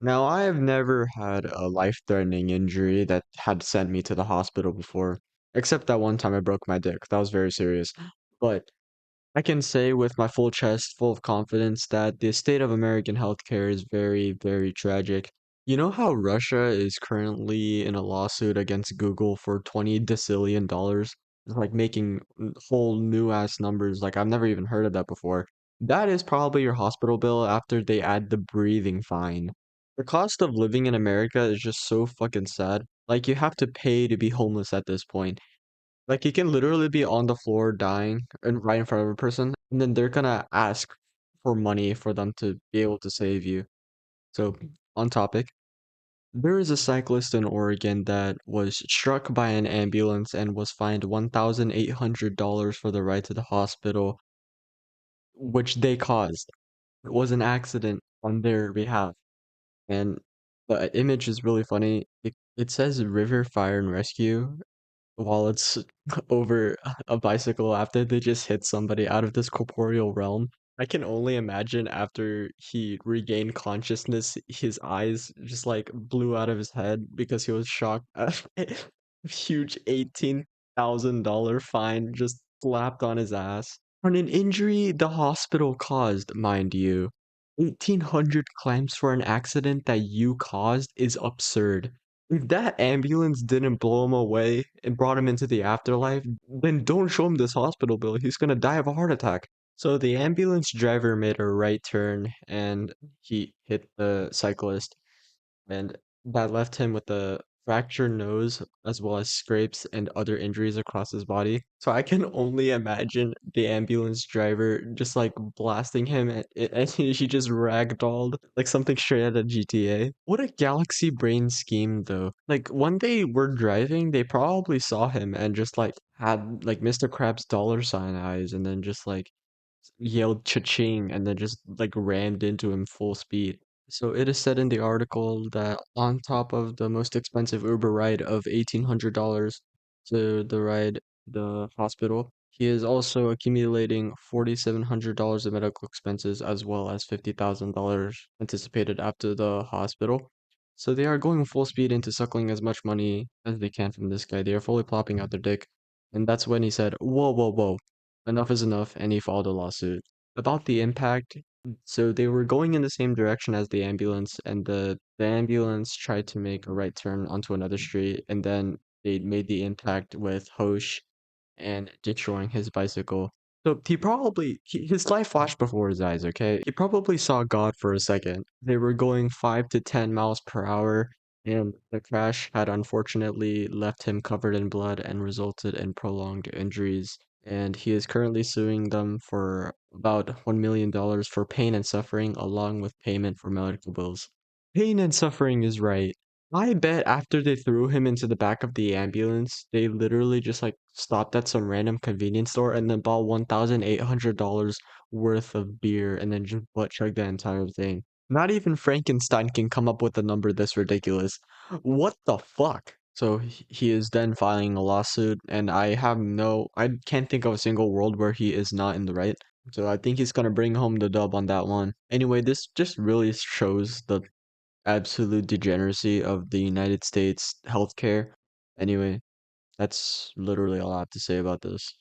Now, I have never had a life-threatening injury that had sent me to the hospital before, except that one time I broke my dick. That was very serious. But I can say with my full chest, full of confidence, that the state of American healthcare is very, very tragic. You know how Russia is currently in a lawsuit against Google for 20 decillion dollars? It's like making whole new ass numbers. Like I've never even heard of that before. That is probably your hospital bill after they add the breathing fine. The cost of living in America is just so fucking sad. Like you have to pay to be homeless at this point. Like you can literally be on the floor dying and right in front of a person, and then they're gonna ask for money for them to be able to save you. So, on topic, there is a cyclist in Oregon that was struck by an ambulance and was fined $1,800 for the ride to the hospital, which they caused. It was an accident on their behalf. And the image is really funny. It says River Fire and Rescue, while it's over a bicycle after they just hit somebody out of this corporeal realm. I can only imagine after he regained consciousness, his eyes just like blew out of his head because he was shocked at a huge $18,000 fine just slapped on his ass. On an injury the hospital caused, mind you. 1,800 claims for an accident that you caused is absurd. If that ambulance didn't blow him away and brought him into the afterlife, then don't show him this hospital bill. He's gonna die of a heart attack. So the ambulance driver made a right turn and he hit the cyclist, and that left him with a fractured nose as well as scrapes and other injuries across his body. So I can only imagine the ambulance driver just like blasting him and he just ragdolled like something straight out of GTA. What a galaxy brain scheme though. Like when they were driving, they probably saw him and just like had like Mr. Krabs dollar sign eyes and then just like yelled cha-ching and then just like rammed into him full speed. So it is said in the article that on top of the most expensive Uber ride of $1,800 to the ride the hospital, he is also accumulating $4,700 in medical expenses as well as $50,000 anticipated after the hospital. So they are going full speed into suckling as much money as they can from this guy. They are fully plopping out their dick. And that's when he said, "Whoa, whoa, whoa, enough is enough," and he filed a lawsuit. About the impact, so they were going in the same direction as the ambulance, and the ambulance tried to make a right turn onto another street, and then they made the impact with Hosh and destroying his bicycle. So his life flashed before his eyes, okay? He probably saw God for a second. They were going 5 to 10 miles per hour, and the crash had unfortunately left him covered in blood and resulted in prolonged injuries. And he is currently suing them for about $1 million for pain and suffering, along with payment for medical bills. Pain and suffering is right. I bet after they threw him into the back of the ambulance, they literally just like stopped at some random convenience store and then bought $1,800 worth of beer and then just butt chugged the entire thing. Not even Frankenstein can come up with a number this ridiculous. What the fuck? So he is then filing a lawsuit, and I can't think of a single world where he is not in the right. So I think he's gonna bring home the dub on that one. Anyway, this just really shows the absolute degeneracy of the United States healthcare. Anyway, that's literally all I have to say about this.